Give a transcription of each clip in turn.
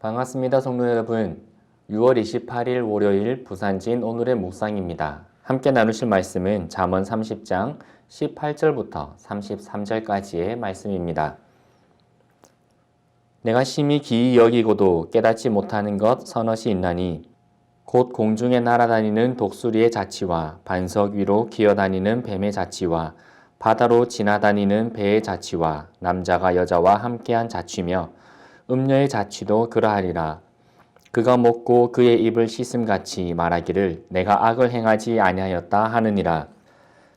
반갑습니다, 성도 여러분. 6월 28일 월요일 부산진 오늘의 묵상입니다. 함께 나누실 말씀은 잠언 30장 18절부터 33절까지의 말씀입니다. 내가 심히 기이 여기고도 깨닫지 못하는 것 서너시 있나니 곧 공중에 날아다니는 독수리의 자치와 반석 위로 기어다니는 뱀의 자치와 바다로 지나다니는 배의 자치와 남자가 여자와 함께한 자취며 음녀의 자취도 그러하리라. 그가 먹고 그의 입을 씻음같이 말하기를 내가 악을 행하지 아니하였다 하느니라.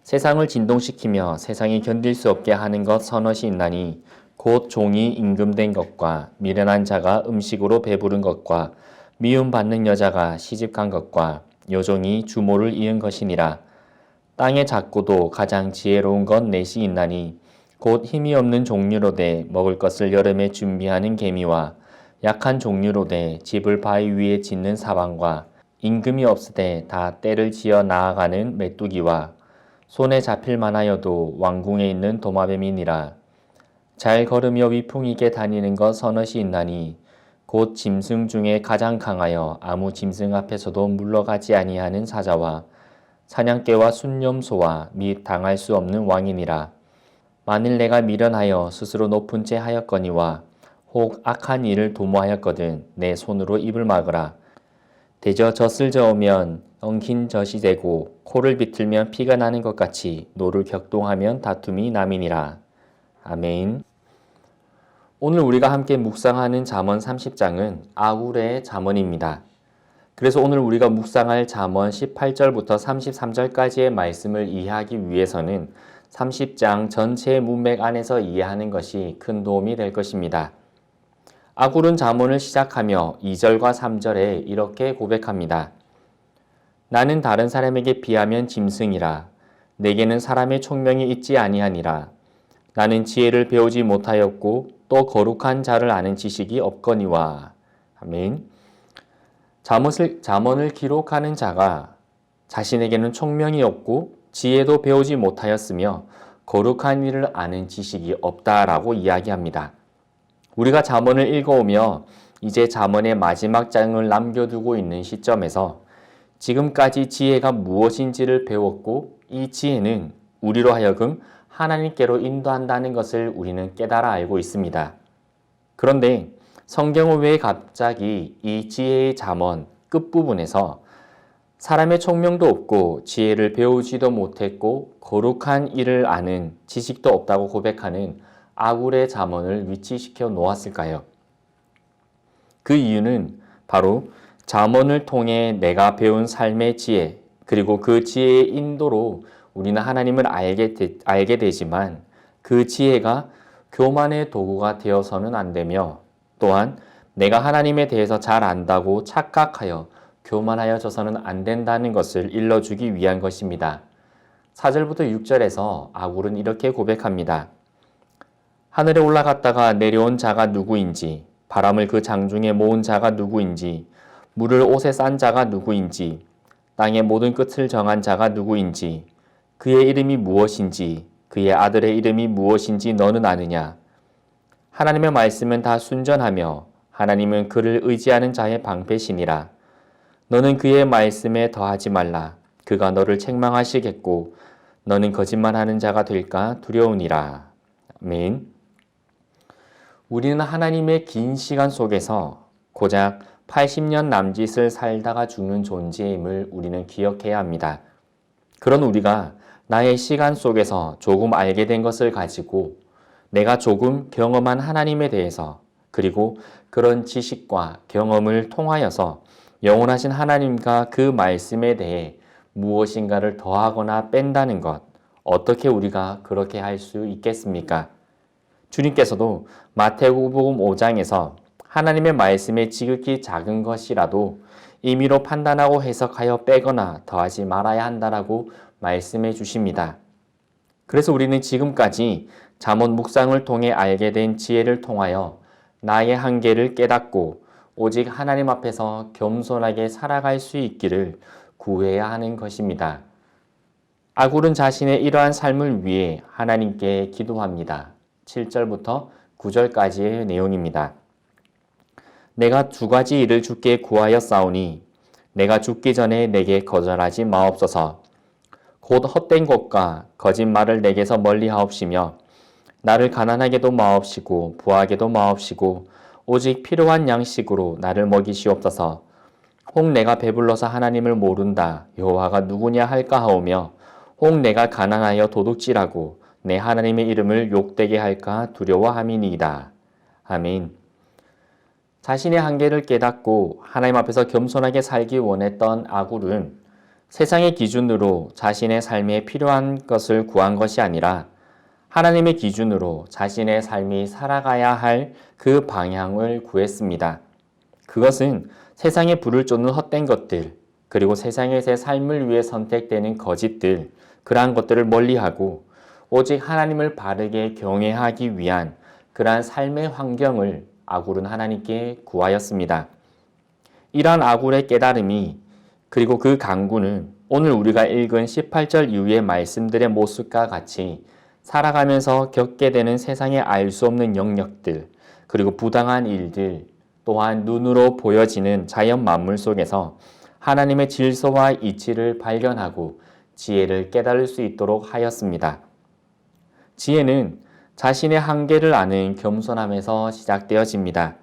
세상을 진동시키며 세상이 견딜 수 없게 하는 것 서너시 있나니 곧 종이 임금된 것과 미련한 자가 음식으로 배부른 것과 미움받는 여자가 시집간 것과 여종이 주모를 이은 것이니라. 땅의 작고도 가장 지혜로운 건 넷이 있나니 곧 힘이 없는 종류로되 먹을 것을 여름에 준비하는 개미와 약한 종류로되 집을 바위 위에 짓는 사방과 임금이 없으되 다 때를 지어 나아가는 메뚜기와 손에 잡힐 만하여도 왕궁에 있는 도마뱀이니라. 잘 걸으며 위풍이게 다니는 것 서너시 있나니 곧 짐승 중에 가장 강하여 아무 짐승 앞에서도 물러가지 아니하는 사자와 사냥개와 순념소와 및 당할 수 없는 왕이니라. 만일 내가 미련하여 스스로 높은 채 하였거니와 혹 악한 일을 도모하였거든 내 손으로 입을 막으라. 대저 젖을 저으면 엉킨 젖이 되고 코를 비틀면 피가 나는 것 같이 노를 격동하면 다툼이 남이니라. 아멘. 오늘 우리가 함께 묵상하는 잠언 30장은 아굴의 잠언입니다. 그래서 오늘 우리가 묵상할 잠언 18절부터 33절까지의 말씀을 이해하기 위해서는 30장 전체의 문맥 안에서 이해하는 것이 큰 도움이 될 것입니다. 아굴은 잠언을 시작하며 2절과 3절에 이렇게 고백합니다. 나는 다른 사람에게 비하면 짐승이라. 내게는 사람의 총명이 있지 아니하니라. 나는 지혜를 배우지 못하였고 또 거룩한 자를 아는 지식이 없거니와. 아멘. 잠언을 기록하는 자가 자신에게는 총명이 없고 지혜도 배우지 못하였으며 거룩한 일을 아는 지식이 없다라고 이야기합니다. 우리가 잠언을 읽어오며 이제 잠언의 마지막 장을 남겨두고 있는 시점에서 지금까지 지혜가 무엇인지를 배웠고 이 지혜는 우리로 하여금 하나님께로 인도한다는 것을 우리는 깨달아 알고 있습니다. 그런데 성경은 왜 갑자기 이 지혜의 잠언 끝부분에서 사람의 총명도 없고 지혜를 배우지도 못했고 거룩한 일을 아는 지식도 없다고 고백하는 아굴의 잠언을 위치시켜 놓았을까요? 그 이유는 바로 잠언을 통해 내가 배운 삶의 지혜 그리고 그 지혜의 인도로 우리는 하나님을 알게 되지만 그 지혜가 교만의 도구가 되어서는 안 되며 또한 내가 하나님에 대해서 잘 안다고 착각하여 교만하여져서는 안 된다는 것을 일러주기 위한 것입니다. 4절부터 6절에서 아굴은 이렇게 고백합니다. 하늘에 올라갔다가 내려온 자가 누구인지, 바람을 그 장중에 모은 자가 누구인지, 물을 옷에 싼 자가 누구인지, 땅의 모든 끝을 정한 자가 누구인지, 그의 이름이 무엇인지, 그의 아들의 이름이 무엇인지 너는 아느냐? 하나님의 말씀은 다 순전하며 하나님은 그를 의지하는 자의 방패시니라. 너는 그의 말씀에 더하지 말라. 그가 너를 책망하시겠고 너는 거짓말하는 자가 될까 두려우니라. 아멘. 우리는 하나님의 긴 시간 속에서 고작 80년 남짓을 살다가 죽는 존재임을 우리는 기억해야 합니다. 그런 우리가 나의 시간 속에서 조금 알게 된 것을 가지고 내가 조금 경험한 하나님에 대해서 그리고 그런 지식과 경험을 통하여서 영원하신 하나님과 그 말씀에 대해 무엇인가를 더하거나 뺀다는 것, 어떻게 우리가 그렇게 할 수 있겠습니까? 주님께서도 마태복음 5장에서 하나님의 말씀에 지극히 작은 것이라도 임의로 판단하고 해석하여 빼거나 더하지 말아야 한다라고 말씀해 주십니다. 그래서 우리는 지금까지 잠언 묵상을 통해 알게 된 지혜를 통하여 나의 한계를 깨닫고 오직 하나님 앞에서 겸손하게 살아갈 수 있기를 구해야 하는 것입니다. 아굴은 자신의 이러한 삶을 위해 하나님께 기도합니다. 7절부터 9절까지의 내용입니다. 내가 두 가지 일을 주께 구하였사오니 내가 죽기 전에 내게 거절하지 마옵소서. 곧 헛된 것과 거짓말을 내게서 멀리하옵시며 나를 가난하게도 마옵시고 부하게도 마옵시고 오직 필요한 양식으로 나를 먹이시옵소서. 혹 내가 배불러서 하나님을 모른다 여호와가 누구냐 할까 하오며 혹 내가 가난하여 도둑질하고 내 하나님의 이름을 욕되게 할까 두려워함이니이다. 아멘. 자신의 한계를 깨닫고 하나님 앞에서 겸손하게 살기 원했던 아굴은 세상의 기준으로 자신의 삶에 필요한 것을 구한 것이 아니라 하나님의 기준으로 자신의 삶이 살아가야 할 그 방향을 구했습니다. 그것은 세상에 불을 쫓는 헛된 것들, 그리고 세상에서의 삶을 위해 선택되는 거짓들, 그러한 것들을 멀리하고 오직 하나님을 바르게 경외하기 위한 그러한 삶의 환경을 아굴은 하나님께 구하였습니다. 이러한 아굴의 깨달음이 그리고 그 강구는 오늘 우리가 읽은 18절 이후의 말씀들의 모습과 같이 살아가면서 겪게 되는 세상에 알 수 없는 영역들, 그리고 부당한 일들, 또한 눈으로 보여지는 자연 만물 속에서 하나님의 질서와 이치를 발견하고 지혜를 깨달을 수 있도록 하였습니다. 지혜는 자신의 한계를 아는 겸손함에서 시작되어집니다.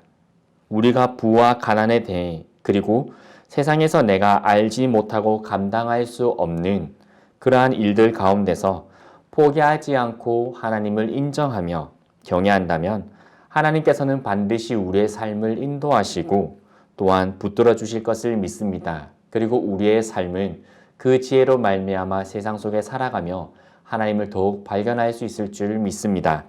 우리가 부와 가난에 대해 그리고 세상에서 내가 알지 못하고 감당할 수 없는 그러한 일들 가운데서 포기하지 않고 하나님을 인정하며 경외한다면 하나님께서는 반드시 우리의 삶을 인도하시고 또한 붙들어 주실 것을 믿습니다. 그리고 우리의 삶은 그 지혜로 말미암아 세상 속에 살아가며 하나님을 더욱 발견할 수 있을 줄 믿습니다.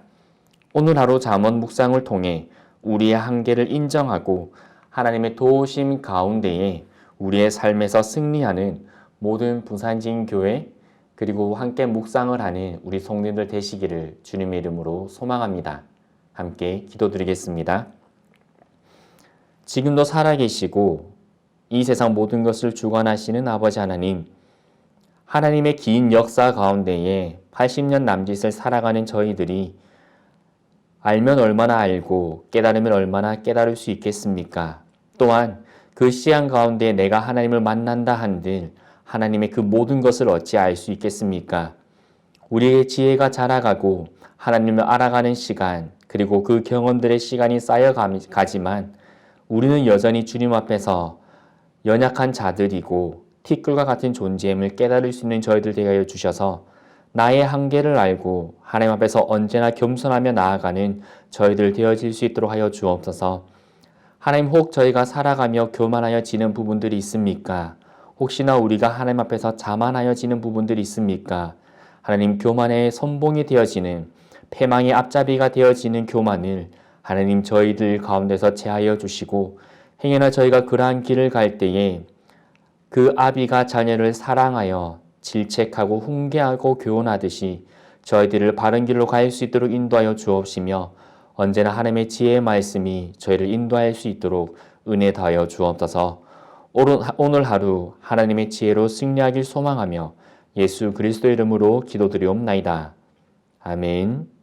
오늘 하루 잠언 묵상을 통해 우리의 한계를 인정하고 하나님의 도우심 가운데에 우리의 삶에서 승리하는 모든 부산진 교회 그리고 함께 묵상을 하는 우리 성도님들 되시기를 주님의 이름으로 소망합니다. 함께 기도드리겠습니다. 지금도 살아계시고 이 세상 모든 것을 주관하시는 아버지 하나님, 하나님의 긴 역사 가운데에 80년 남짓을 살아가는 저희들이 알면 얼마나 알고 깨달으면 얼마나 깨달을 수 있겠습니까? 또한 그 시간 가운데 내가 하나님을 만난다 한들 하나님의 그 모든 것을 어찌 알 수 있겠습니까? 우리의 지혜가 자라가고 하나님을 알아가는 시간 그리고 그 경험들의 시간이 쌓여가지만 우리는 여전히 주님 앞에서 연약한 자들이고 티끌과 같은 존재임을 깨달을 수 있는 저희들 되게 하여 주셔서 나의 한계를 알고 하나님 앞에서 언제나 겸손하며 나아가는 저희들 되어질 수 있도록 하여 주옵소서. 하나님 혹 저희가 살아가며 교만하여 지는 부분들이 있습니까? 혹시나 우리가 하나님 앞에서 자만하여 지는 부분들이 있습니까? 하나님 교만의 선봉이 되어지는 패망의 앞잡이가 되어지는 교만을 하나님 저희들 가운데서 제하여 주시고 행여나 저희가 그러한 길을 갈 때에 그 아비가 자녀를 사랑하여 질책하고 훈계하고 교훈하듯이 저희들을 바른 길로 갈 수 있도록 인도하여 주옵시며 언제나 하나님의 지혜의 말씀이 저희를 인도할 수 있도록 은혜 다하여 주옵소서. 오늘 하루 하나님의 지혜로 승리하길 소망하며 예수 그리스도 이름으로 기도드리옵나이다. 아멘.